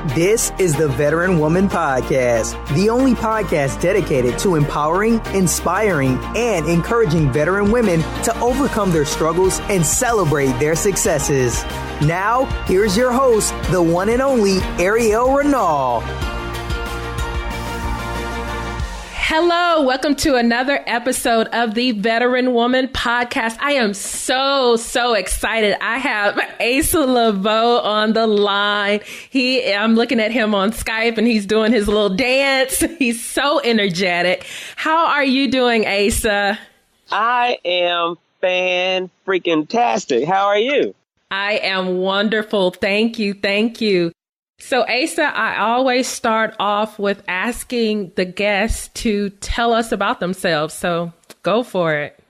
This is the Veteran Woman Podcast, the only podcast dedicated to empowering, inspiring, and encouraging veteran women to overcome their struggles and celebrate their successes. Now, here's your host, the one and only Arial. Hello, welcome to another episode of the Veteran Woman Podcast. I am so excited. I have Asa Leveaux on the line. I'm looking at him on Skype and he's doing his little dance. He's so energetic. How are you doing, Asa? I am fan-freaking-tastic. How are you? I am wonderful. Thank you. So, Asa, I always start off with asking the guests to tell us about themselves. So go for it.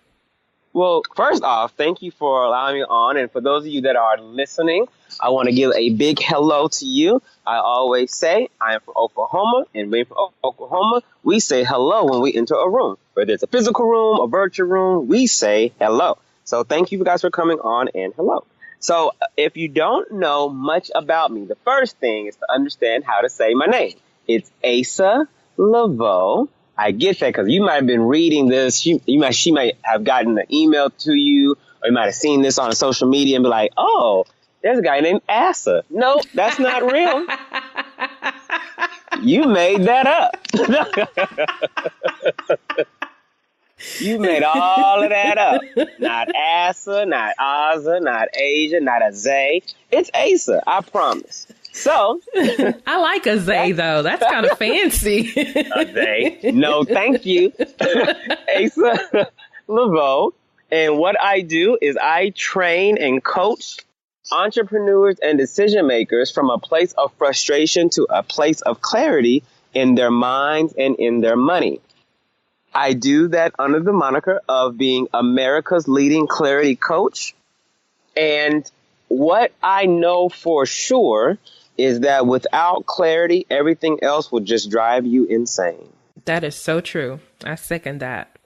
Well, first off, thank you for allowing me on. And for those of you that are listening, I want to give a big hello to you. I always say I am from Oklahoma, and being from Oklahoma, we say hello when we enter a room. Whether it's a physical room, a virtual room, we say hello. So thank you guys for coming on, and hello. So if you don't know much about me, the first thing is to understand how to say my name. It's Asa Leveaux. I get that because you might have been reading this. She might have gotten an email to you, or you might have seen this on social media and be like, oh, there's a guy named Asa. No, that's not real. You made that up. You made all of that up. Not Asa, not Asa, not Asia, not a Zay. It's Asa, I promise. So. I like a Zay, though. That's kind of fancy. A Zay. No, thank you. Asa Leveaux. And what I do is I train and coach entrepreneurs and decision makers from a place of frustration to a place of clarity in their minds and in their money. I do that under the moniker of being America's leading clarity coach. And what I know for sure is that without clarity, everything else will just drive you insane. That is so true. I second that.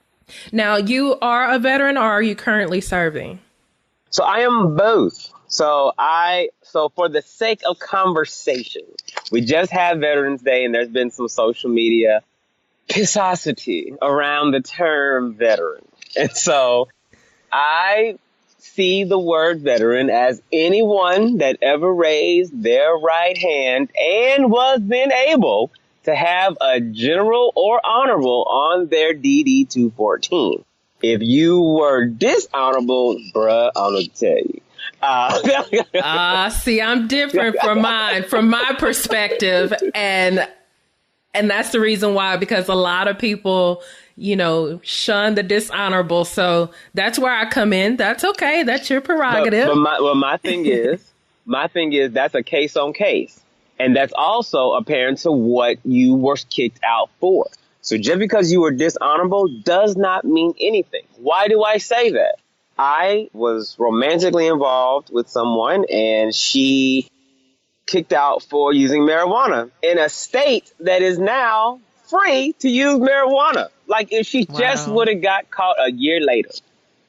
Now, you are a veteran, or are you currently serving? So I am both. So for the sake of conversation, we just had Veterans Day and there's been some social media pissosity around the term veteran. And so I see the word veteran as anyone that ever raised their right hand and was then able to have a general or honorable on their DD 214. If you were dishonorable, bruh, I'm going to tell you. See, I'm different from my perspective. And that's the reason why, because a lot of people, shun the dishonorable. So that's where I come in. That's okay. That's your prerogative. But my thing is that's a case on case. And that's also apparent to what you were kicked out for. So just because you were dishonorable does not mean anything. Why do I say that? I was romantically involved with someone and she kicked out for using marijuana in a state that is now free to use marijuana. Like if she just would have got caught a year later,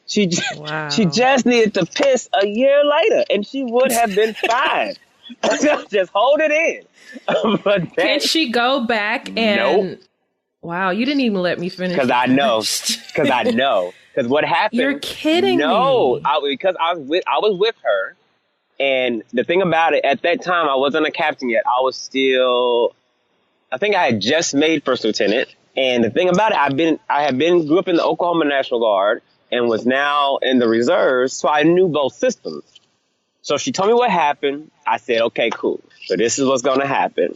she just needed to piss a year later and she would have been fine. Just hold it in. Can she go back and? Nope. Wow, you didn't even let me finish. Because I know. Because what happened? You're kidding me. No, because I was with her. And the thing about it, at that time, I wasn't a captain yet. I think I had just made first lieutenant. And the thing about it, grew up in the Oklahoma National Guard and was now in the reserves. So I knew both systems. So she told me what happened. I said, okay, cool. So this is what's going to happen.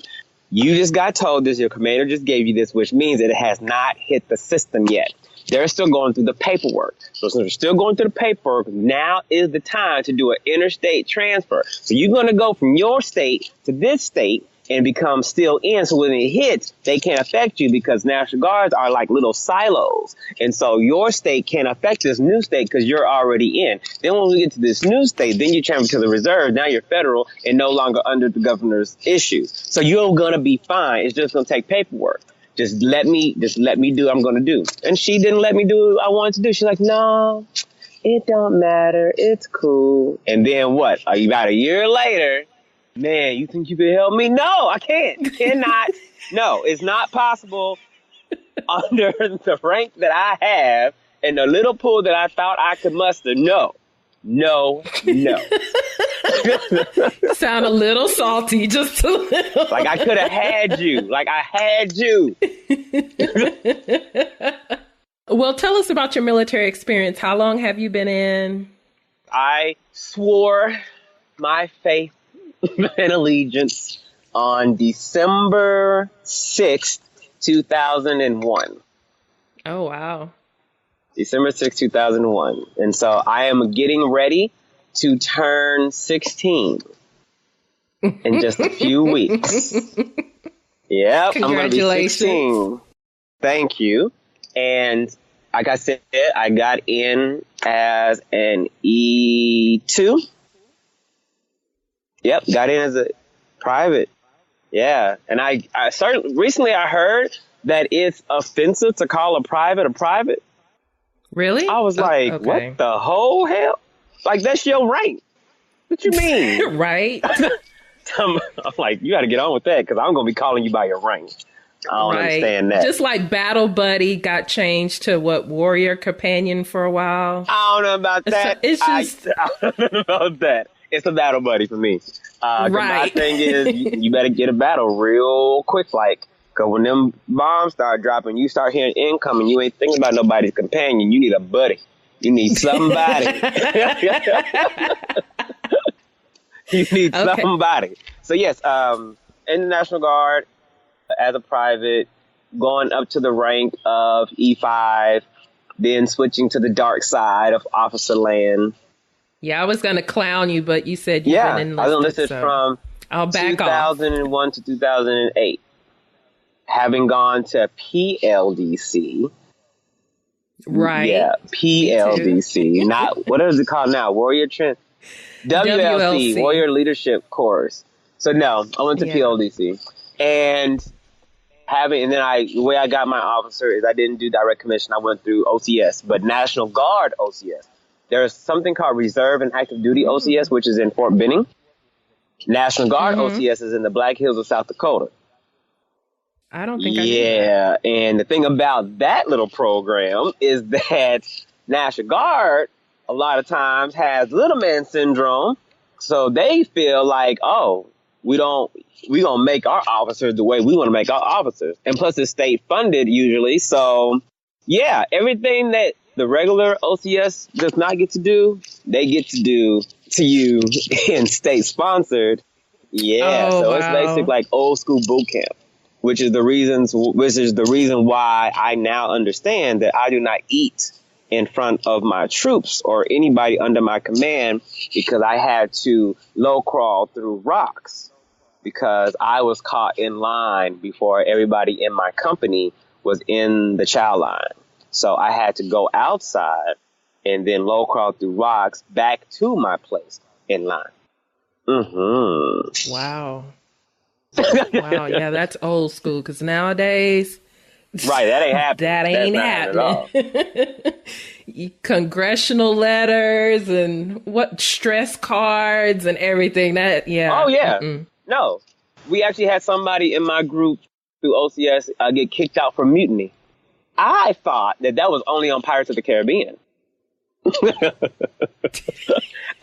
You just got told this. Your commander just gave you this, which means that it has not hit the system yet. They're still going through the paperwork. So since they're still going through the paperwork, now is the time to do an interstate transfer. So you're going to go from your state to this state and become still in. So when it hits, they can't affect you because National Guards are like little silos. And so your state can't affect this new state because you're already in. Then when we get to this new state, then you transfer to the reserve. Now you're federal and no longer under the governor's issues. So you're going to be fine. It's just going to take paperwork. Just let me do what I'm going to do. And she didn't let me do what I wanted to do. She's like, no, it don't matter. It's cool. And then what? About a year later, man, you think you can help me? No, I can't. Cannot. No, it's not possible under the rank that I have and the little pool that I thought I could muster. No, no, no. Sound a little salty, just a little. Like I could have had you. Like I had you. Well, tell us about your military experience. How long have you been in? I swore my faith and allegiance on December 6th, 2001. Oh, wow. December 6th, 2001. And so I am getting ready to turn 16 in just a few weeks. Yep, I'm going to be 16. Thank you. And like I said, I got in as an E2. Yep, got in as a private. Yeah, and I started recently. I heard that it's offensive to call a private. Really? I was like, okay. What the whole hell? Like, that's your rank. What you mean? Right. I'm like, you got to get on with that because I'm going to be calling you by your rank. I don't understand that. Just like Battle Buddy got changed to Warrior Companion for a while. I don't know about that. It's just... I don't know about that. It's a battle buddy for me. Right. My thing is, you better get a battle real quick, like, because when them bombs start dropping, you start hearing incoming, you ain't thinking about nobody's companion. You need a buddy. You need somebody. You need somebody. So, yes, in the National Guard, as a private, going up to the rank of E5, then switching to the dark side of officer land. Yeah, I was going to clown you, but you said you've been enlisted. I was enlisted from I'll back 2001 off. to 2008. Having gone to PLDC. Right. Yeah, PLDC. Not, what is it called now? Warrior Trend? WLC, Warrior Leadership Course. So no, I went to PLDC. And the way I got my officer is I didn't do direct commission. I went through OCS, but National Guard OCS. There's something called Reserve and Active Duty OCS, which is in Fort Benning. National Guard OCS is in the Black Hills of South Dakota. I don't think I knew that. And the thing about that little program is that National Guard a lot of times has little man syndrome. So they feel like, we gonna make our officers the way we want to make our officers. And plus it's state funded usually. So yeah, everything that the regular OCS does not get to do, they get to do to you in state sponsored. Yeah. It's basic like old school boot camp, which is the reason why I now understand that I do not eat in front of my troops or anybody under my command because I had to low crawl through rocks because I was caught in line before everybody in my company was in the chow line. So I had to go outside and then low crawl through rocks back to my place in line. Mm-hmm. Wow. Wow. Yeah, that's old school because nowadays... Right, that ain't happening. That ain't happening. Congressional letters and stress cards and everything. Oh yeah. No, we actually had somebody in my group through OCS get kicked out for mutiny. I thought that was only on Pirates of the Caribbean.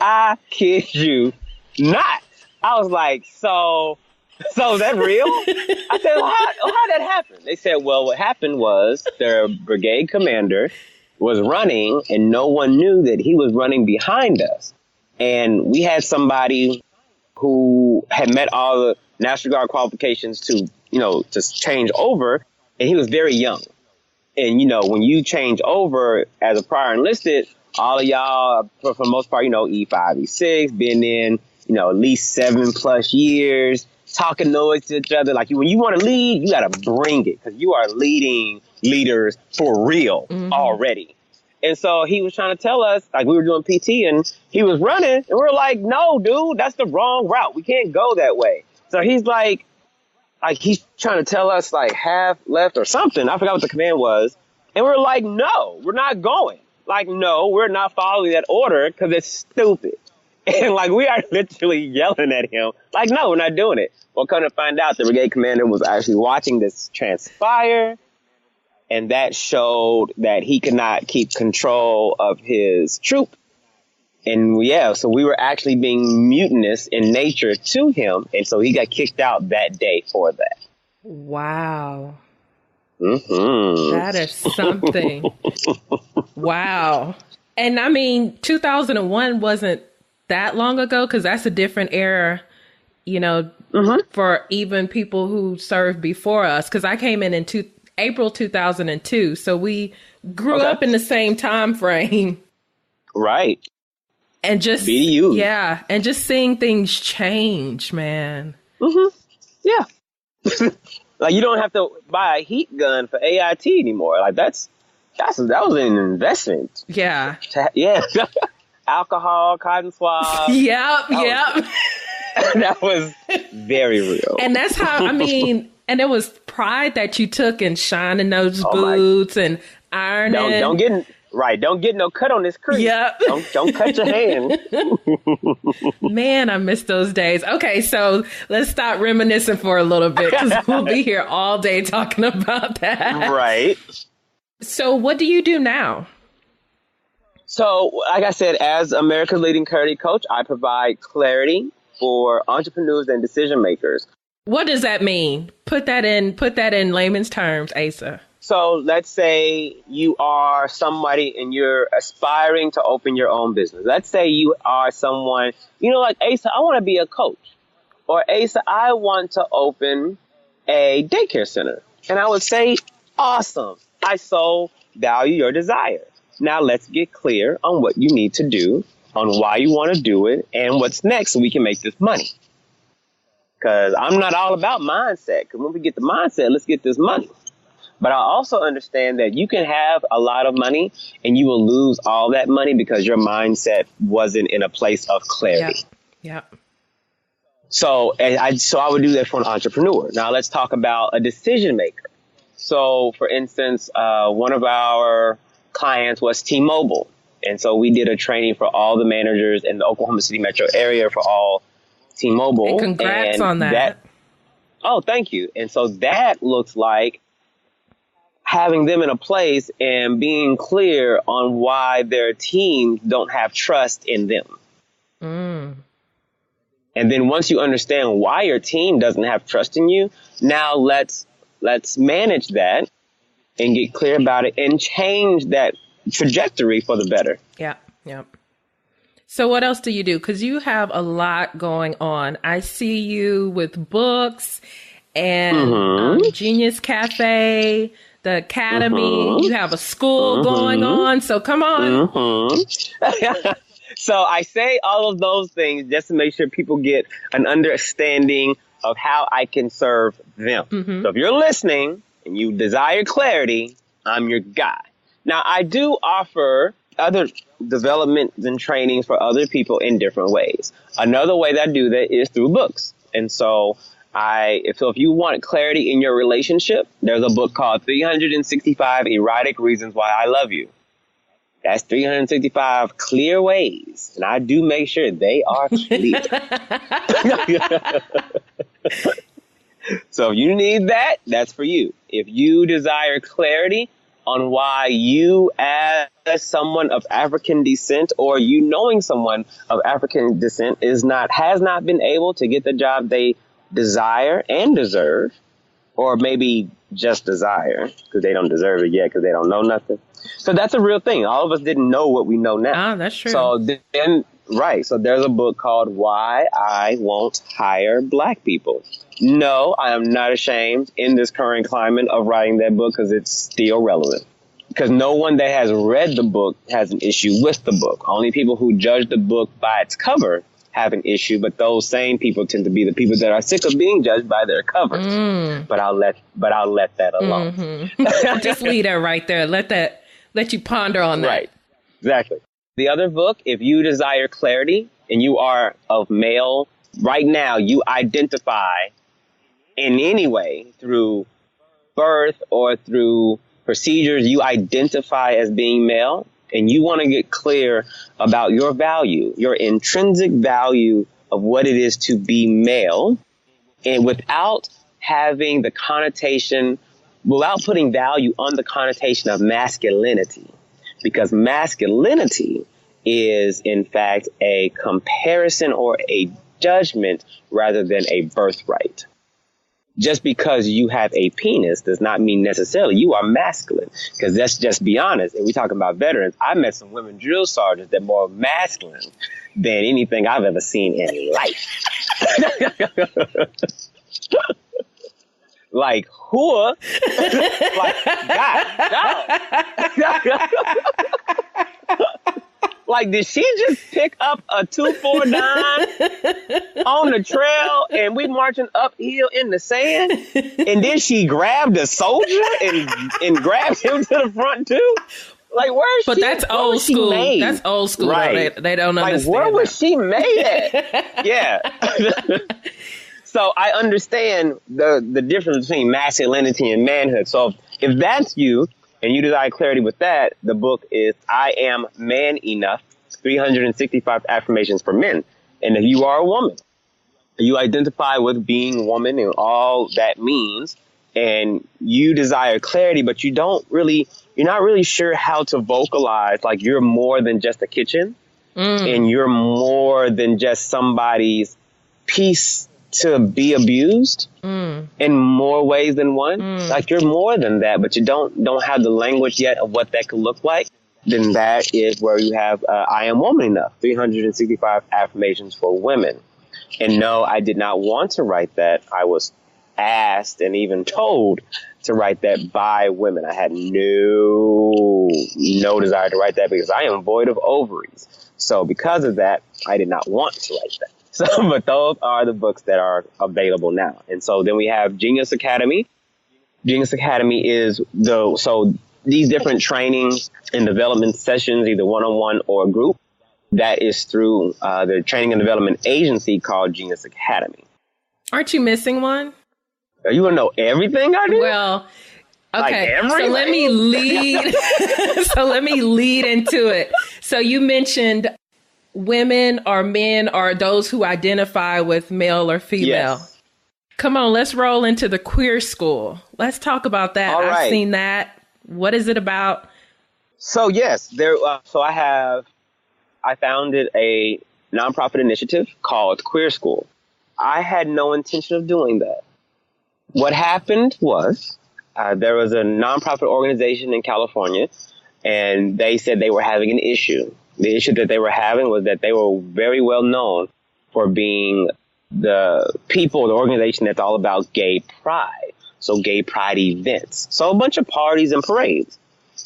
I kid you not. I was like, so is that real? I said, well, how that happen? They said, well, what happened was their brigade commander was running and no one knew that he was running behind us. And we had somebody who had met all the National Guard qualifications to change over. And he was very young. And, when you change over as a prior enlisted, all of y'all, for the most part, E5, E6, been in, at least 7+ years. Talking noise to each other. Like when you want to lead, you got to bring it because you are leading leaders for real already. And so he was trying to tell us, like we were doing PT and he was running and we were like, no, dude, that's the wrong route. We can't go that way. So he's like he's trying to tell us like half left or something. I forgot what the command was. And we're like, no, we're not going. Like, no, we're not following that order because it's stupid. And like, we are literally yelling at him. Like, no, we're not doing it. Well, come to find out, the brigade commander was actually watching this transpire. And that showed that he could not keep control of his troop. And yeah, so we were actually being mutinous in nature to him. And so he got kicked out that day for that. Wow. Mm-hmm. That is something. Wow. And I mean, 2001 wasn't that long ago, because that's a different era, you know, for even people who served before us. Because I came in April 2002. So we grew up in the same time frame. Right. And just, BDU. yeah. And just seeing things change, man. Mm-hmm. Yeah. Like, you don't have to buy a heat gun for AIT anymore. Like, that was an investment. Yeah. Yeah. Alcohol, cotton swab. Yep. That was very real. And that's how, I mean, and it was pride that you took in shining those boots and ironing. Don't get no cut on this crease. Yep. Don't cut your hand. Man, I miss those days. Okay, so let's stop reminiscing for a little bit, because we'll be here all day talking about that. Right. So what do you do now? So, like I said, as America's leading clarity coach, I provide clarity for entrepreneurs and decision makers. What does that mean? Put that in layman's terms, Asa. So let's say you are somebody and you're aspiring to open your own business. Let's say you are someone, like, Asa, I want to be a coach. Or, Asa, I want to open a daycare center. And I would say, awesome. I so value your desire. Now let's get clear on what you need to do, on why you want to do it, and what's next so we can make this money. Because I'm not all about mindset. Because when we get the mindset, let's get this money. But I also understand that you can have a lot of money and you will lose all that money because your mindset wasn't in a place of clarity. Yeah. So I would do that for an entrepreneur. Now let's talk about a decision maker. So, for instance, one of our clients was T-Mobile. And so we did a training for all the managers in the Oklahoma City metro area for all T-Mobile. And congrats on that. Oh, thank you. And so that looks like having them in a place and being clear on why their teams don't have trust in them. And then once you understand why your team doesn't have trust in you, now let's manage that and get clear about it and change that trajectory for the better. Yeah. So what else do you do? Because you have a lot going on. I see you with books and Genius Cafe, the Academy. You have a school going on. So come on. So I say all of those things just to make sure people get an understanding of how I can serve them. So if you're listening and you desire clarity, I'm your guy. Now, I do offer other developments and trainings for other people in different ways. Another way that I do that is through books. And so if you want clarity in your relationship, there's a book called 365 Erotic Reasons Why I Love You. That's 365 clear ways. And I do make sure they are clear. So if you need that, that's for you. If you desire clarity on why you, as someone of African descent, or you knowing someone of African descent, has not been able to get the job they desire and deserve, or maybe just desire because they don't deserve it yet because they don't know nothing. So that's a real thing. All of us didn't know what we know now. Oh, that's true. So then, right. So there's a book called Why I Won't Hire Black People. No, I am not ashamed in this current climate of writing that book because it's still relevant. Because no one that has read the book has an issue with the book. Only people who judge the book by its cover have an issue, but those same people tend to be the people that are sick of being judged by their covers. But I'll let that alone. Just leave that right there. Let you ponder on that. Right. Exactly. The other book, if you desire clarity and you are of male, right now you identify in any way through birth or through procedures, you identify as being male and you want to get clear about your value, your intrinsic value of what it is to be male, and without having the connotation, without putting value on the connotation of masculinity, because masculinity is in fact a comparison or a judgment rather than a birthright. Just because you have a penis does not mean necessarily you are masculine, because let's just be honest. And we talking about veterans. I met some women drill sergeants that are more masculine than anything I've ever seen in life. Like, who? Like, God. Like, did she just pick up a 249 on the trail and we marching uphill in the sand? And then she grabbed a soldier and grabbed him to the front too? Like, where is she? But that's old school. That's old school. Right. They don't understand. Like, where was she made at? Yeah. So I understand the difference between masculinity and manhood. So if that's you, and you desire clarity with that, the book is I Am Man Enough, 365 Affirmations for Men. And if you are a woman, you identify with being woman and all that means, and you desire clarity, but you're not really sure how to vocalize, like you're more than just a kitchen, and you're more than just somebody's piece to be abused in more ways than one. Like you're more than that, but you don't have the language yet of what that could look like. Then that is where you have I Am Woman Enough, 365 Affirmations for Women. And no, I did not want to write that. I was asked and even told to write that by women. I had no desire to write that because I am void of ovaries. So because of that, I did not want to write that. So, but those are the books that are available now. And so then we have Genius Academy. Genius Academy is these different trainings and development sessions, either one-on-one or group, that is through the training and development agency called Genius Academy. Aren't you missing one? You want to know everything I do? Well, okay. Like so let me lead. Let me lead into it. So you mentioned women or men or those who identify with male or female. Yes. Come on, let's roll into the queer school. Let's talk about that. All right. I've seen that. What is it about? So yes, I founded a nonprofit initiative called Queer School. I had no intention of doing that. What happened was there was a nonprofit organization in California, and they said they were having an issue. The issue that they were having was that they were very well known for being the organization that's all about gay pride. So gay pride events. So a bunch of parties and parades.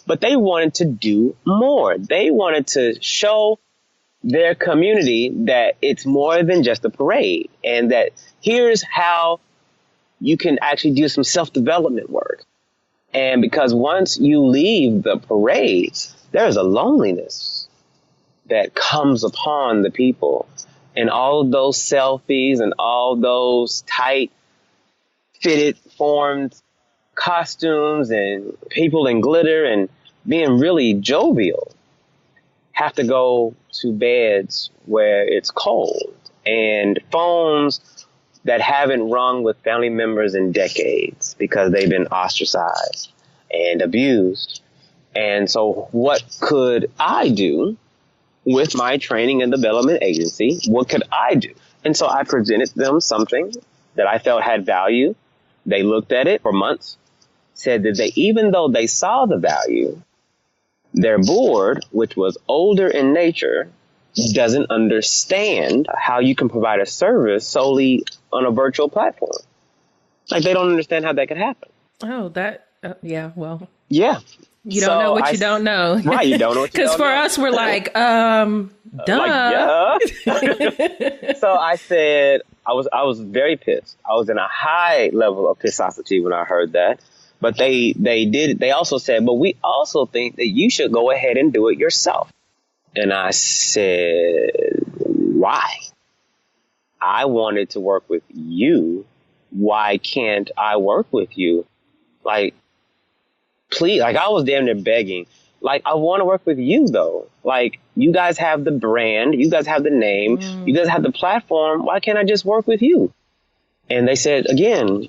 But they wanted to do more. They wanted to show their community that it's more than just a parade, and that here's how you can actually do some self-development work. And because once you leave the parade, there's a loneliness that comes upon the people, and all of those selfies and all those tight fitted formed costumes and people in glitter and being really jovial have to go to beds where it's cold, and phones that haven't rung with family members in decades because they've been ostracized and abused. And so what could I do with my training and development agency? What could I do? And so I presented them something that I felt had value. They looked at it for months, said that even though they saw the value, their board, which was older in nature, doesn't understand how you can provide a service solely on a virtual platform. Like, they don't understand how that could happen. Oh, yeah, well. Yeah. You don't know what you don't know. Right, you don't know what you don't know. Because for us, we're like, duh. Like, yeah. So I said, I was very pissed. I was in a high level of pissosity when I heard that. But they also said, but we also think that you should go ahead and do it yourself. And I said, why? I wanted to work with you. Why can't I work with you? Like, please, like I was damn near begging. like, I want to work with you, though. Like, you guys have the brand. You guys have the name. You guys have the platform. Why can't I just work with you? And they said, again,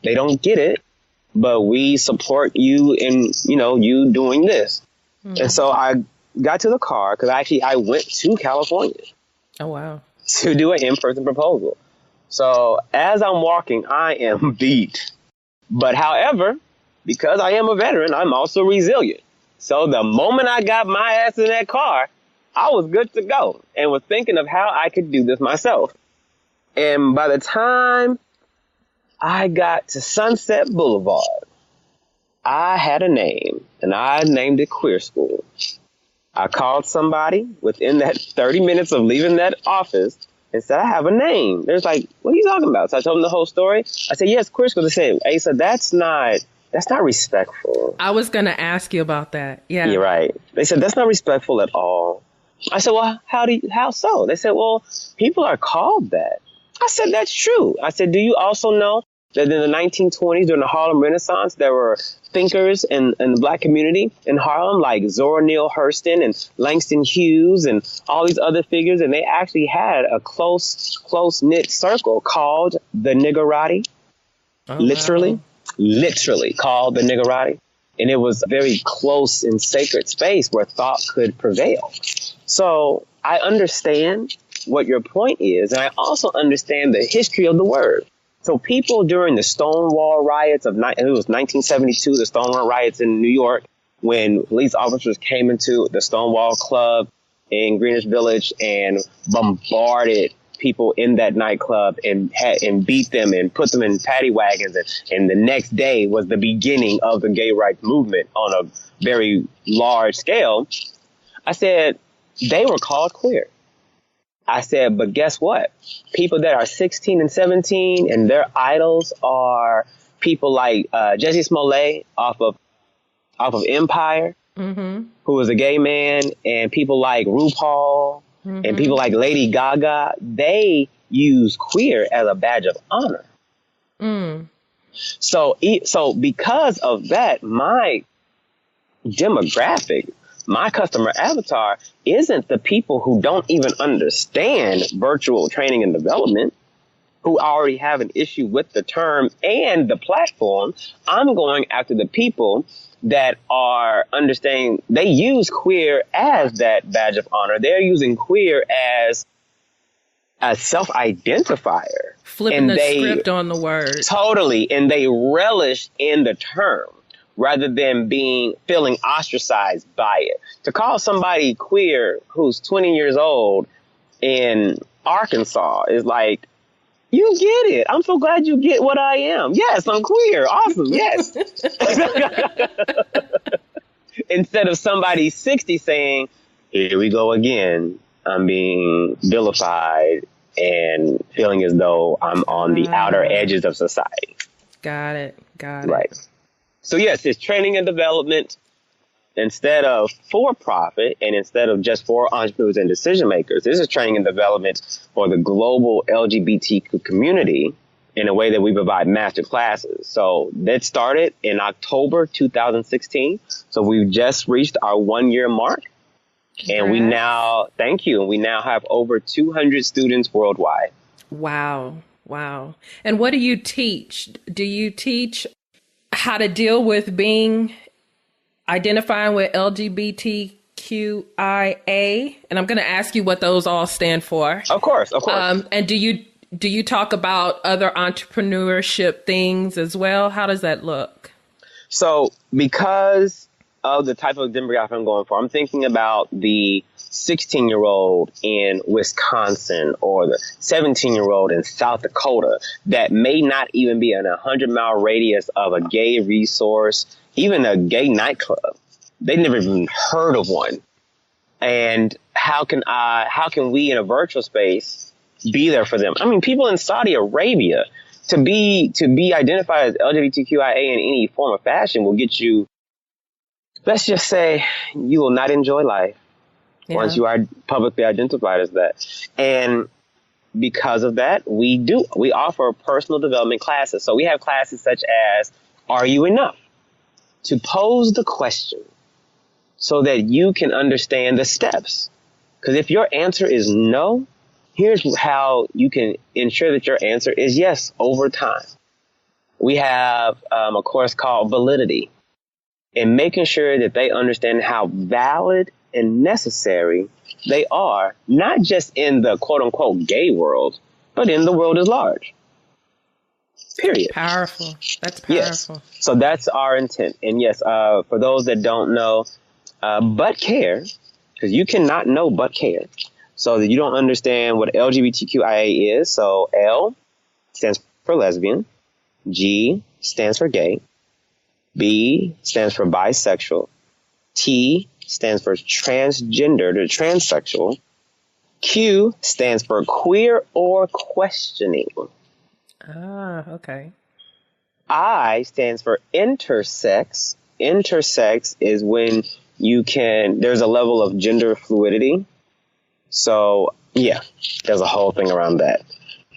they don't get it, but we support you in, you doing this. And so I got to the car because I went to California. Oh, wow. To do an in-person proposal. So as I'm walking, I am beat. But however, because I am a veteran, I'm also resilient. So the moment I got my ass in that car, I was good to go and was thinking of how I could do this myself. And by the time I got to Sunset Boulevard, I had a name, and I named it Queer School. I called somebody within that 30 minutes of leaving that office and said, I have a name. They're like, what are you talking about? So I told them the whole story. I said, yes, Queer School. They said, Asa, that's not respectful. I was going to ask you about that. Yeah. You're right. They said, that's not respectful at all. I said, well, how so? They said, well, people are called that. I said, that's true. I said, do you also know that in the 1920s, during the Harlem Renaissance, there were thinkers in the Black community in Harlem, like Zora Neale Hurston and Langston Hughes and all these other figures, and they actually had a close-knit circle called the Niggerati, literally called the Niggerati. And it was a very close and sacred space where thought could prevail. So I understand what your point is, and I also understand the history of the word. So people during the Stonewall riots it was 1972, the Stonewall riots in New York, when police officers came into the Stonewall Club in Greenwich Village and bombarded people in that nightclub and beat them and put them in paddy wagons. And the next day was the beginning of the gay rights movement on a very large scale. I said, they were called queer. I said, but guess what? People that are 16 and 17 and their idols are people like Jesse Smollett off of Empire, who was a gay man, and people like RuPaul and people like Lady Gaga. They use queer as a badge of honor. So because of that, my demographic, my customer avatar isn't the people who don't even understand virtual training and development, who already have an issue with the term and the platform. I'm going after the people that are understanding. They use queer as that badge of honor. They're using queer as a self-identifier. Flipping the script on the word. Totally. And they relish in the term, rather than feeling ostracized by it. To call somebody queer who's 20 years old in Arkansas is like, you get it. I'm so glad you get what I am. Yes, I'm queer. Awesome. Yes. Instead of somebody 60 saying, here we go again. I'm being vilified and feeling as though I'm on the outer edges of society. Got it. Right. So yes, it's training and development instead of for-profit and instead of just for entrepreneurs and decision makers. This is training and development for the global LGBTQ community in a way that we provide master classes. So that started in October 2016. So we've just reached our 1-year mark. And we now, thank you, and we now have over 200 students worldwide. Wow. And what do you teach? Do you teach how to deal with identifying with LGBTQIA? And I'm going to ask you what those all stand for. Of course. And do you talk about other entrepreneurship things as well? How does that look? So because of the type of demographic I'm going for, I'm thinking about the 16-year-old in Wisconsin or the 17-year-old in South Dakota that may not even be in a 100-mile radius of a gay resource, even a gay nightclub. They've never even heard of one. And how can we in a virtual space be there for them? I mean, people in Saudi Arabia, to be identified as LGBTQIA in any form of fashion will get you, let's just say, you will not enjoy life once you are publicly identified as that. And because of that, we offer personal development classes. So we have classes such as, are you enough? To pose the question, so that you can understand the steps. Because if your answer is no, here's how you can ensure that your answer is yes over time. We have a course called Validity, and making sure that they understand how valid and necessary they are, not just in the quote unquote gay world, but in the world at large. Period. Powerful. That's powerful. Yes. So that's our intent. And yes, for those that don't know, but care, because you cannot know but care. So that you don't understand what LGBTQIA is. So L stands for lesbian. G stands for gay. B stands for bisexual. T stands for transgender to transsexual. Q stands for queer or questioning. Ah, okay. I stands for intersex. Intersex is when there's a level of gender fluidity. So, yeah, there's a whole thing around that.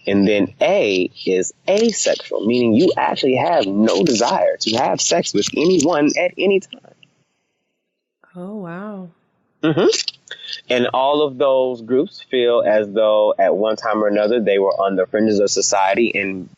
And then A is asexual, meaning you actually have no desire to have sex with anyone at any time. Oh, wow. Mm-hmm. And all of those groups feel as though at one time or another they were on the fringes of society and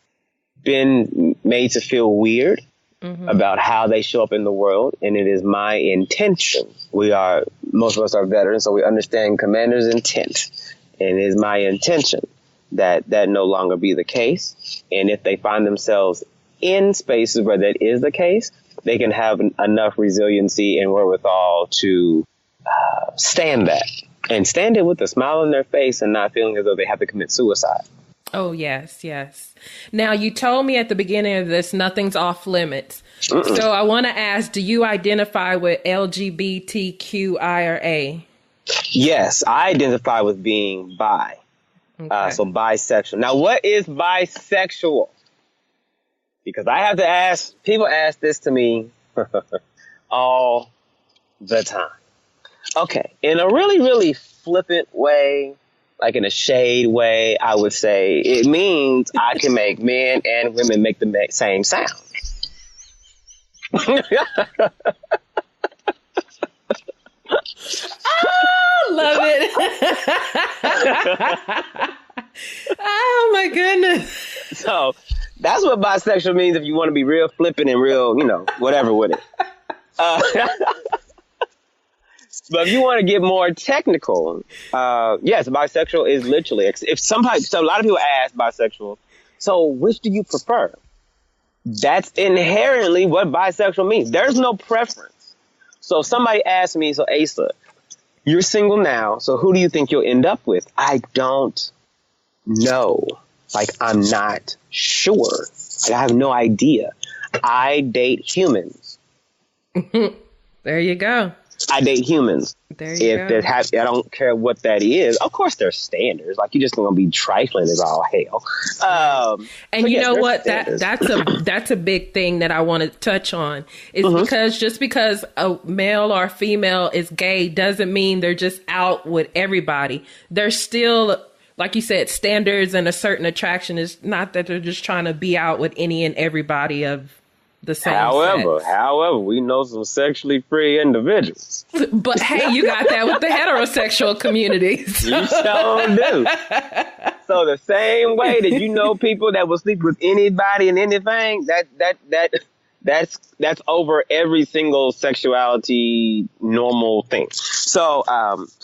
been made to feel weird about how they show up in the world. And it is my intention. Most of us are veterans, so we understand commander's intent. And it is my intention that no longer be the case. And if they find themselves in spaces where that is the case, they can have enough resiliency and wherewithal to stand that and stand it with a smile on their face and not feeling as though they have to commit suicide. Oh, yes, yes. Now, you told me at the beginning of this, nothing's off limits. Mm-mm. So I want to ask, do you identify with LGBTQIA? Yes, I identify with being bi. Okay. So bisexual. Now, what is bisexual? Because I have to ask, people ask this to me all the time. Okay, in a really, really flippant way, like in a shade way, I would say it means I can make men and women make the same sound. Oh, love it. Oh, my goodness. So that's what bisexual means if you want to be real flippant and real, whatever with it. But if you want to get more technical, yes, bisexual is literally, so a lot of people ask bisexual, so which do you prefer? That's inherently what bisexual means. There's no preference. So if somebody asks me, so Asa, you're single now, so who do you think you'll end up with? I don't know. I'm not sure. I have no idea. I date humans. There you go. I date humans. There you go. I don't care what that is. Of course, there's standards. You're just going to be trifling as all hell. And you know what? That's a big thing that I want to touch on. Is because just because a male or female is gay doesn't mean they're just out with everybody. There's still, like you said, standards and a certain attraction. Is not that they're just trying to be out with any and everybody of the same sex. However, we know some sexually free individuals. But hey, you got that with the heterosexual community. So. You sure do. So the same way that you know people that will sleep with anybody and anything, that's over every single sexuality normal thing. So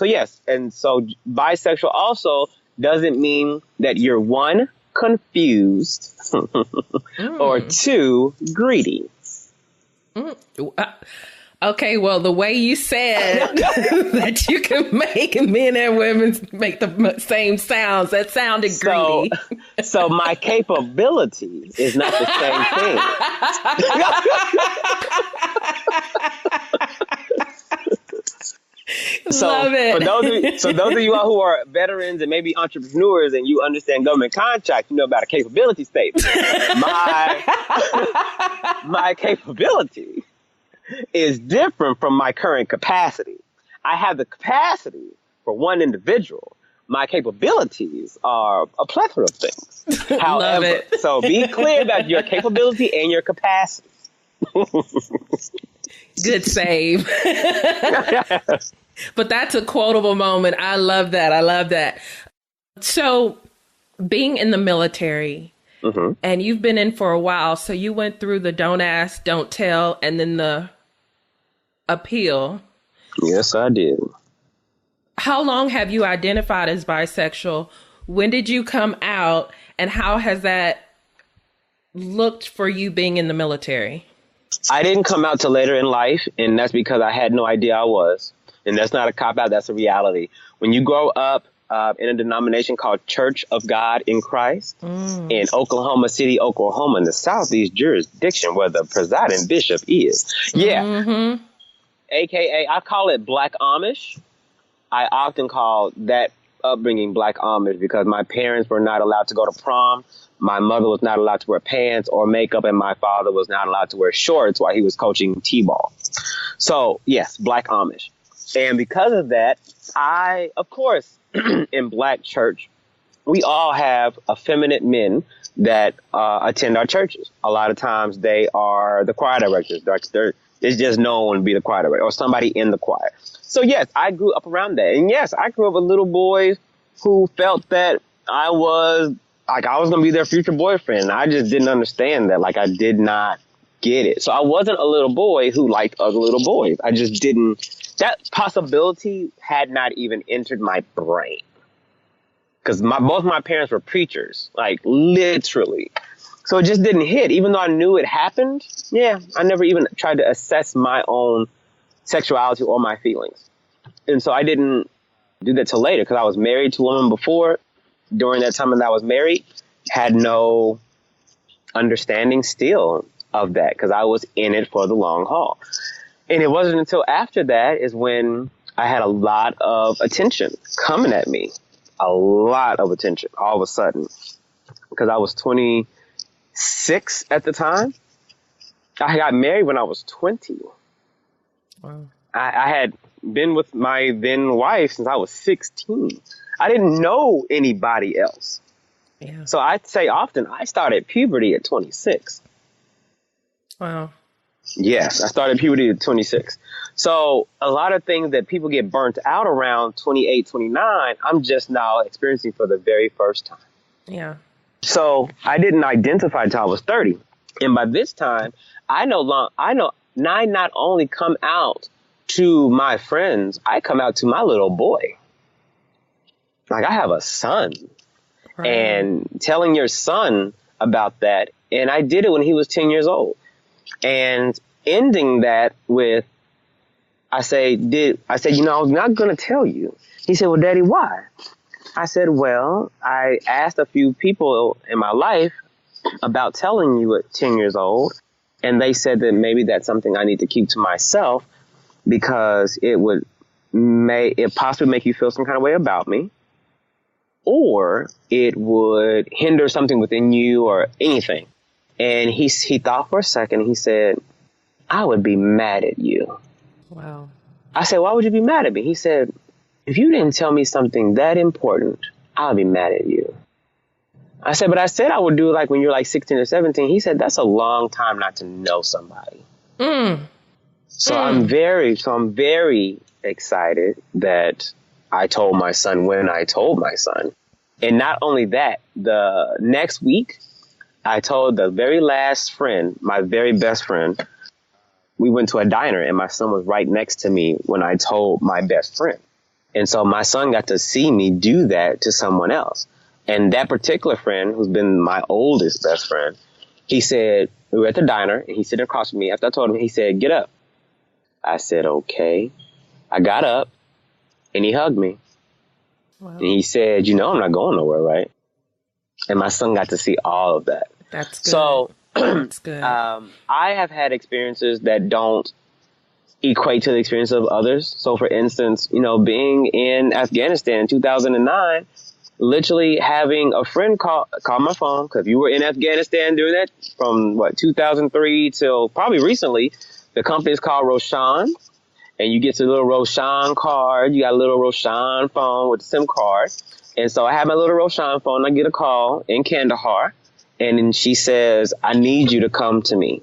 yes, and so bisexual also doesn't mean that you're one, confused, or two, greedy. Okay, well, the way you said that you can make men and women make the same sounds, that sounded greedy. So my capability is not the same thing. Love it. For those of you all who are veterans and maybe entrepreneurs and you understand government contracts, you know about a capability statement. My capability is different from my current capacity. I have the capacity for one individual. My capabilities are a plethora of things. Love it. So be clear about your capability and your capacity. Good save. But that's a quotable moment. I love that. I love that. So being in the military, and you've been in for a while, so you went through the don't ask, don't tell, and then the appeal. Yes, I did. How long have you identified as bisexual? When did you come out, and how has that looked for you being in the military? I didn't come out till later in life, and that's because I had no idea I was. And that's not a cop-out, that's a reality. When you grow up in a denomination called Church of God in Christ in Oklahoma City, Oklahoma, in the southeast jurisdiction where the presiding bishop is. Yeah. AKA, I call it Black Amish. I often call that upbringing Black Amish because my parents were not allowed to go to prom. My mother was not allowed to wear pants or makeup, and my father was not allowed to wear shorts while he was coaching T-ball. So, yes, Black Amish. And because of that, I, of course, in Black church, we all have effeminate men that attend our churches. A lot of times they are the choir directors. It's just known to be the choir director or somebody in the choir. So, yes, I grew up around that. And, yes, I grew up with little boys who felt that I was going to be their future boyfriend. I just didn't understand that. I did not get it. So I wasn't a little boy who liked other little boys. I just didn't. That possibility had not even entered my brain. Because both my parents were preachers, literally. So it just didn't hit. Even though I knew it happened, I never even tried to assess my own sexuality or my feelings. And so I didn't do that till later because I was married to a woman before. During that time that I was married, had no understanding still of that because I was in it for the long haul. And it wasn't until after that is when I had a lot of attention coming at me. A lot of attention all of a sudden because I was 26 at the time. I got married when I was 20. Wow. I had been with my then wife since I was 16. I didn't know anybody else. Yeah. So I say often I started puberty at 26. Wow. Yes, I started puberty at 26. So a lot of things that people get burnt out around 28, 29, I'm just now experiencing for the very first time. Yeah. So I didn't identify until I was 30. And by this time, I not only come out to my friends, I come out to my little boy. I have a son. Right. And telling your son about that. And I did it when he was 10 years old. And ending that with, I said, I was not going to tell you. He said, well, Daddy, why? I said, well, I asked a few people in my life about telling you at 10 years old. And they said that maybe that's something I need to keep to myself because it possibly make you feel some kind of way about me. Or it would hinder something within you or anything. And he thought for a second. He said, I would be mad at you. Wow. I said, why would you be mad at me? He said, if you didn't tell me something that important, I would be mad at you. I said, but I said I would do it when you're 16 or 17. He said, that's a long time not to know somebody. So I'm very excited that I told my son when I told my son. And not only that, the next week, I told the very last friend, my very best friend, we went to a diner and my son was right next to me when I told my best friend. And so my son got to see me do that to someone else. And that particular friend, who's been my oldest best friend, he said, we were at the diner and he's sitting across from me. After I told him, he said, get up. I said, okay. I got up and he hugged me. Wow. And he said, I'm not going nowhere, right? And my son got to see all of that. That's good. So that's good. I have had experiences that don't equate to the experience of others. So, for instance, being in Afghanistan in 2009, literally having a friend call my phone, because you were in Afghanistan during that, from 2003 till probably recently. The company is called Roshan. And you get your little Roshan card. You got a little Roshan phone with a SIM card. And so I have my little Roshan phone. I get a call in Kandahar. And then she says, I need you to come to me.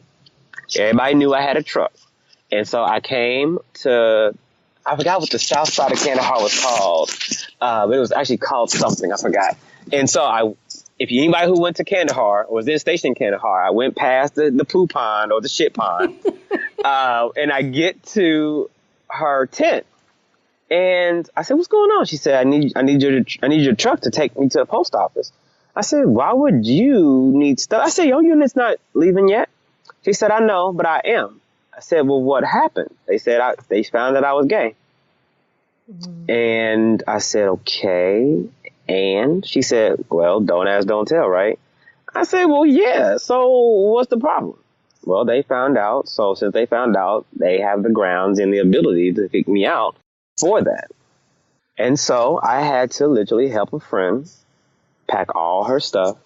Everybody knew I had a truck. And so I came to, I forgot what the south side of Kandahar was called, but it was actually called something. I forgot. And so if anybody who went to Kandahar or was in station in Kandahar, I went past the poo pond or the shit pond, and I get to her tent. And I said, "What's going on?" She said, I need your truck to take me to the post office." I said, "Why would you need stuff?" I said, "Your unit's not leaving yet." She said, "I know, but I am." I said, "Well, what happened?" They said, they found that I was gay. Mm-hmm. And I said, "Okay." And she said, "Well, don't ask, don't tell, right?" I said, "Well, yeah. So what's the problem?" Well, they found out. So since they found out, they have the grounds and the ability to kick me out for that. And so I had to literally help a friend pack all her stuff,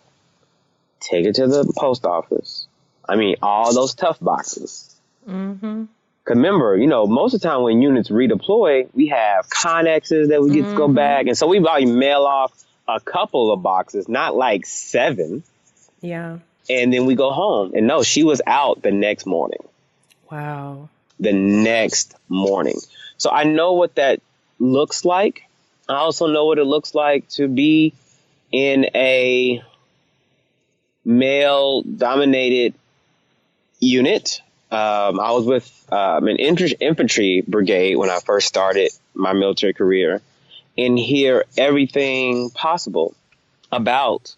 take it to the post office. I mean, all those tough boxes. Mm-hmm. Cause remember, most of the time when units redeploy, we have connexes that we get to go back. And so we probably mail off a couple of boxes, not like 7. Yeah. And then we go home. And no, she was out the next morning. Wow. The next morning. So I know what that looks like. I also know what it looks like to be in a male-dominated unit. I was with an infantry brigade when I first started my military career, and hear everything possible about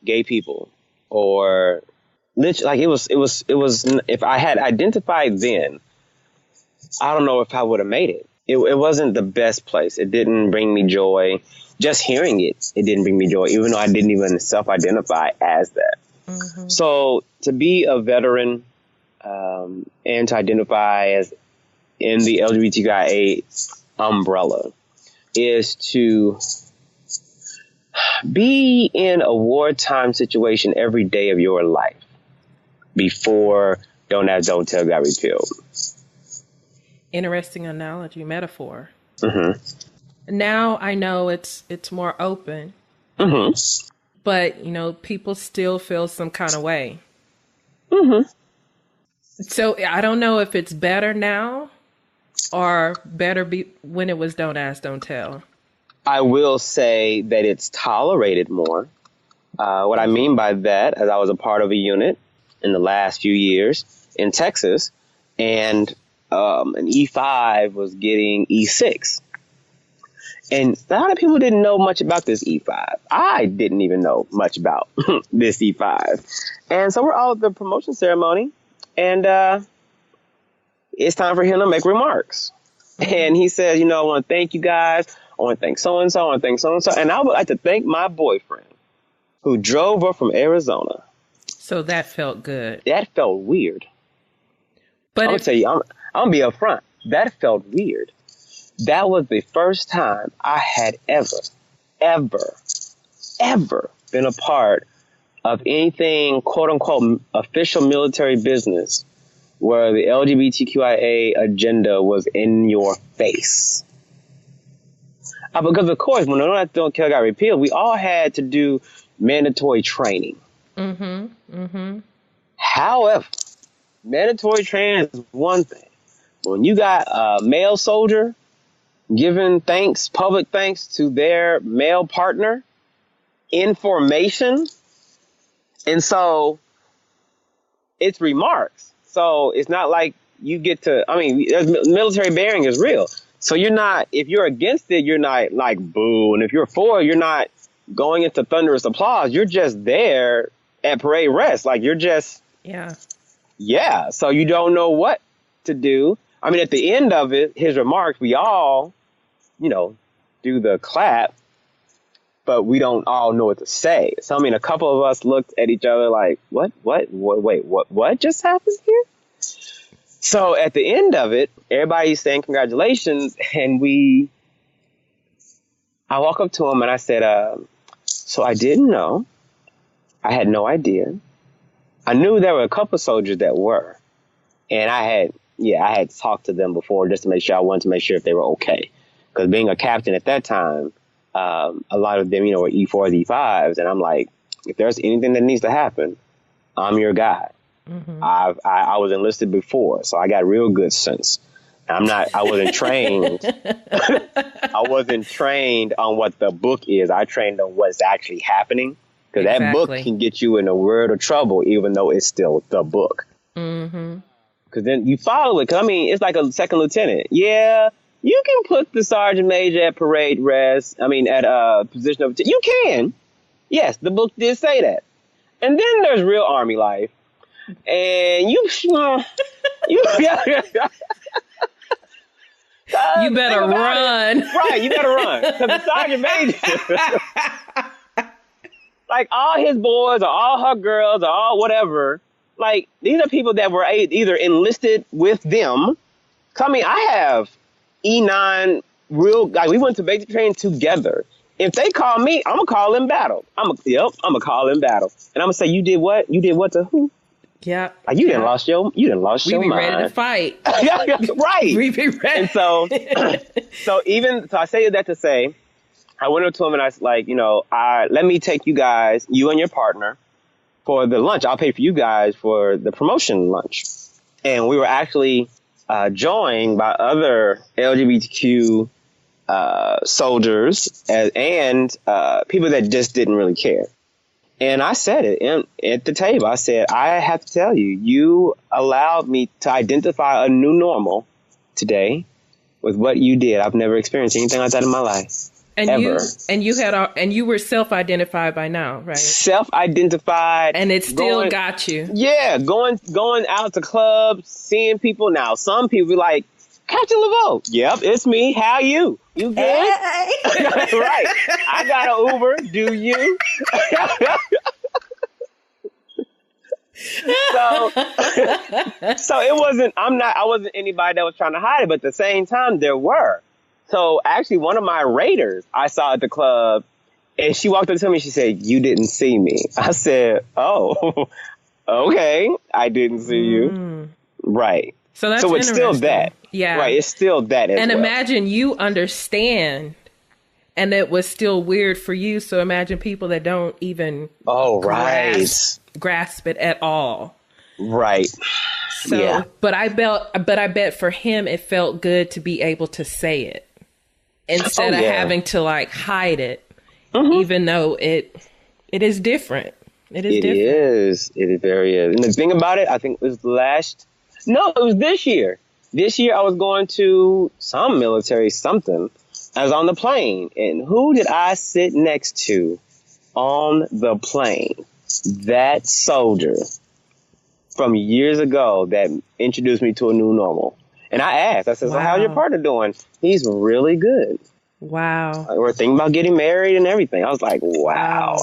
gay people, or like it was. If I had identified then, I don't know if I would have made it. It wasn't the best place. It didn't bring me joy. Just hearing it didn't bring me joy, even though I didn't even self-identify as that. Mm-hmm. So to be a veteran and to identify as in the LGBTQIA umbrella is to be in a wartime situation every day of your life before Don't Ask, Don't Tell got repealed. Interesting analogy, metaphor. Mm-hmm. Now I know it's more open, mm-hmm. but people still feel some kind of way. Mm-hmm. So I don't know if it's better now or better when it was Don't Ask, Don't Tell. I will say that it's tolerated more. What I mean by that, as I was a part of a unit in the last few years in Texas, and an E5 was getting E6. And a lot of people didn't know much about this E5. I didn't even know much about this E5. And so we're all at the promotion ceremony, and it's time for him to make remarks. And he says, I want to thank you guys. I want to thank so-and-so. I want to thank so-and-so. And I would like to thank my boyfriend who drove up from Arizona. So that felt good. That felt weird. But I'm going to tell you, I'm going to be upfront. That felt weird. That was the first time I had ever been a part of anything, quote unquote, official military business where the LGBTQIA agenda was in your face. Because, of course, when Don't Kill got repealed, we all had to do mandatory training. Mm-hmm. Mm-hmm. However, mandatory training is one thing. When you got a male soldier giving public thanks to their male partner in formation, and so it's remarks. So it's not like you get to, military bearing is real. So if you're against it, you're not like boo. And if you're for it, you're not going into thunderous applause. You're just there at parade rest. Like you're just, yeah. So you don't know what to do. At the end of it, his remarks, we all, do the clap, but we don't all know what to say. So, a couple of us looked at each other like, wait, what just happened here? So at the end of it, everybody's saying congratulations. And I walk up to him and I said, so I didn't know. I had no idea. I knew there were a couple of soldiers that were. And I had talked to them before just to make sure. I wanted to make sure if they were okay. Because being a captain at that time, a lot of them, were E4s, E5s. And I'm like, if there's anything that needs to happen, I'm your guy. I was enlisted before, so I got real good sense. I wasn't trained. I wasn't trained on what the book is. I trained on what's actually happening. Because that book can get you in a world of trouble, even though it's still the book. Because then you follow it. Because, I mean, it's like a second lieutenant. Yeah, you can put the sergeant major at parade rest. I mean, at a position of... You can. Yes, the book did say that. And then there's real Army life. And you better run. Right, you better run. Because the sergeant major... like, all his boys or all her girls or all whatever... Like, these are people that were either enlisted with them. I mean, I have E9 like, we went to basic training together. If they call me, I'm going to call in battle. I'm going to call in battle. And I'm going to say, you did what? You did what to who? Yeah. Like, you didn't lost your mind. We be ready to fight. Right. We be ready. And so I say that to say, I went up to him and I was like, let me take you guys, you and your partner, for the lunch. I'll pay for you guys for the promotion lunch. And we were actually joined by other LGBTQ soldiers and people that just didn't really care. And I said it at the table. I said, I have to tell you, you allowed me to identify a new normal today with what you did. I've never experienced anything like that in my life. And ever. you were self-identified by now, right? Self-identified, and it still got you. Yeah, going out to clubs, seeing people. Now, some people be like, Captain Leveaux. Yep, it's me. How you? You good? Hey. Right. I got an Uber. Do you? So it wasn't. I wasn't anybody that was trying to hide it, but at the same time, there were. So actually, one of my raiders I saw at the club, and she walked up to me and she said, "You didn't see me." I said, "Oh, okay, I didn't see you." Right. So it's still that. Yeah. Right. It's still that. And imagine you understand, and it was still weird for you. So imagine people that don't even grasp it at all. Right. So, yeah. But I bet for him it felt good to be able to say it instead of having to like hide it, even though it is different. It is very is. And the thing about it, I think it was it was this year. This year I was going to some military something. I was on the plane, and who did I sit next to on the plane? That soldier from years ago that introduced me to a new normal. And I asked, I said, "So how's your partner doing?" "He's really good." Wow. We're thinking about getting married and everything. I was like, wow.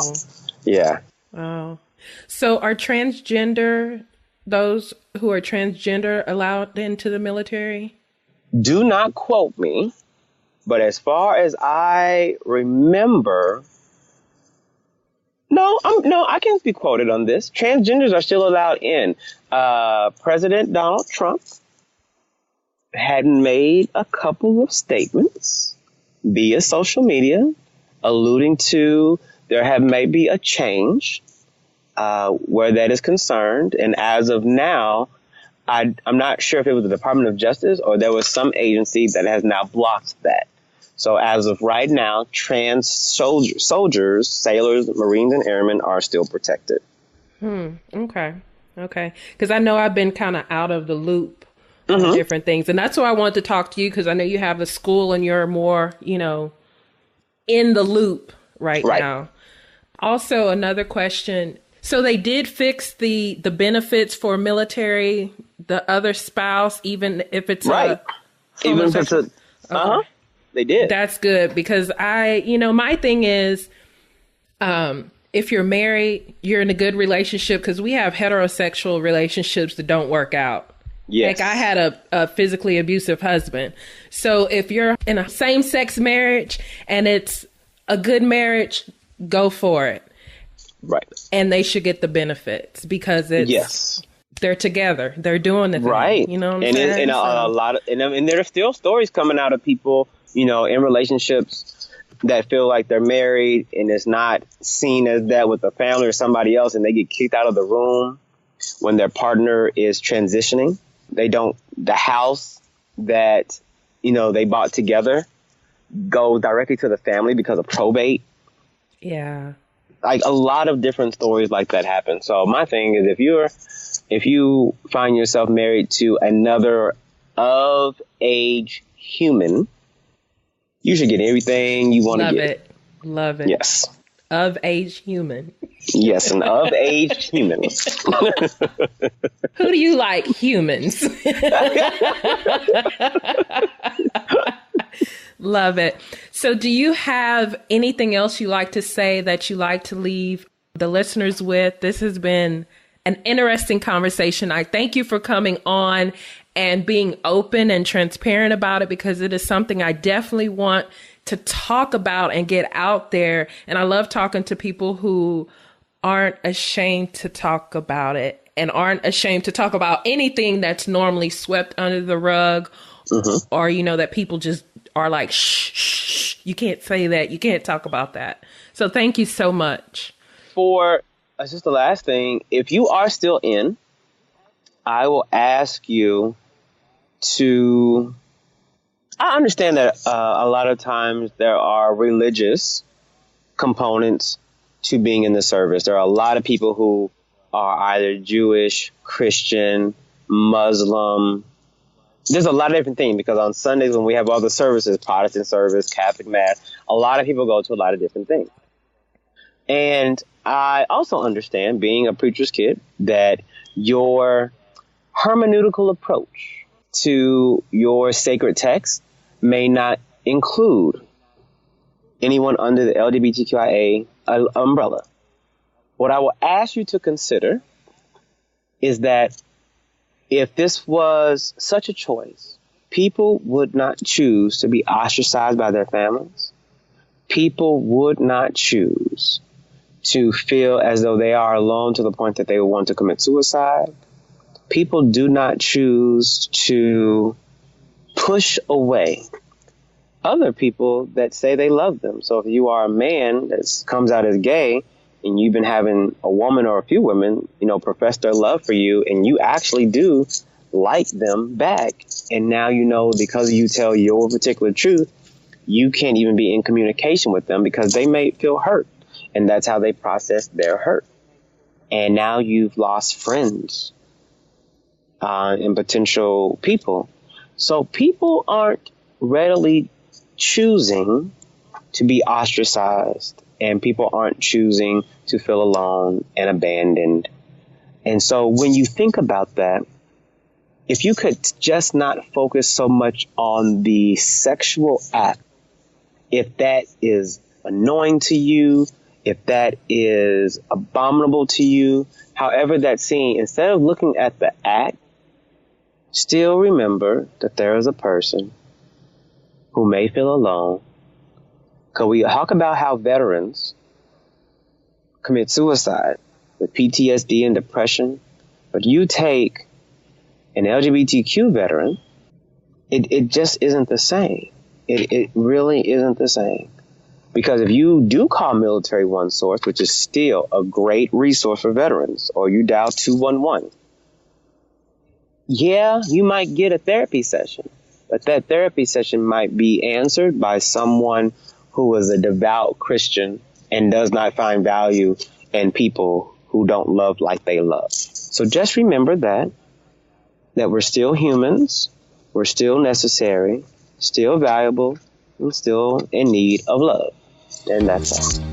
Yeah. Wow. So are those who are transgender allowed into the military? Do not quote me, but as far as I remember, no, I can't be quoted on this. Transgenders are still allowed in. President Donald Trump had made a couple of statements via social media alluding to there may be a change where that is concerned. And as of now, I'm not sure if it was the Department of Justice or there was some agency that has now blocked that. So as of right now, trans soldiers, sailors, Marines, and airmen are still protected. Okay. Because I know I've been kind of out of the loop on different things. And that's why I wanted to talk to you, because I know you have a school and you're more, in the loop right now. Also, another question. So they did fix the benefits for military, the other spouse, even if it's even if it's they did. That's good, because my thing is, if you're married, you're in a good relationship, because we have heterosexual relationships that don't work out. Yes. Like I had a physically abusive husband. So if you're in a same-sex marriage and it's a good marriage, go for it. Right. And they should get the benefits because they're together. They're doing the thing. Right. You know what I'm saying? And a lot of, and there are still stories coming out of people, in relationships that feel like they're married and it's not seen as that with a family or somebody else, and they get kicked out of the room when their partner is transitioning. The house that, they bought together goes directly to the family because of probate. Yeah. Like a lot of different stories like that happen. So my thing is, if you find yourself married to another of age human, you should get everything you want to get. Love it. Yes. Of age human. Yes, an of age human. Who do you like? Humans. Love it. So do you have anything else you like to say that you like to leave the listeners with? This has been an interesting conversation. I thank you for coming on and being open and transparent about it, because it is something I definitely want to talk about and get out there. And I love talking to people who aren't ashamed to talk about it and aren't ashamed to talk about anything that's normally swept under the rug, or, that people just are like, shh, you can't say that. You can't talk about that. So thank you so much. For just the last thing, if you are still in, I will ask you to, I understand that a lot of times there are religious components to being in the service. There are a lot of people who are either Jewish, Christian, Muslim. There's a lot of different things, because on Sundays when we have all the services, Protestant service, Catholic Mass, a lot of people go to a lot of different things. And I also understand, being a preacher's kid, that your hermeneutical approach to your sacred text may not include anyone under the LGBTQIA umbrella. What I will ask you to consider is that if this was such a choice, people would not choose to be ostracized by their families. People would not choose to feel as though they are alone to the point that they would want to commit suicide. People do not choose to push away other people that say they love them. So if you are a man that comes out as gay and you've been having a woman or a few women, profess their love for you, and you actually do like them back, and now because you tell your particular truth, you can't even be in communication with them because they may feel hurt, and that's how they process their hurt. And now you've lost friends and potential people. So people aren't readily choosing to be ostracized, and people aren't choosing to feel alone and abandoned. And so when you think about that, if you could just not focus so much on the sexual act, if that is annoying to you, if that is abominable to you, however that's seen, instead of looking at the act, still remember that there is a person who may feel alone. Because we talk about how veterans commit suicide with PTSD and depression, but you take an LGBTQ veteran, it just isn't the same. It really isn't the same. Because if you do call Military One Source, which is still a great resource for veterans, or you dial 211, yeah, you might get a therapy session, but that therapy session might be answered by someone who is a devout Christian and does not find value in people who don't love like they love. So just remember that we're still humans, we're still necessary, still valuable, and still in need of love. And that's all.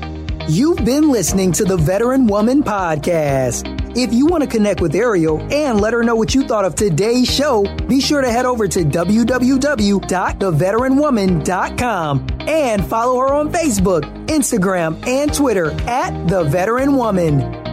You've been listening to the Veteran Woman Podcast. If you want to connect with Ariel and let her know what you thought of today's show, be sure to head over to www.theveteranwoman.com and follow her on Facebook, Instagram, and Twitter @The Veteran Woman.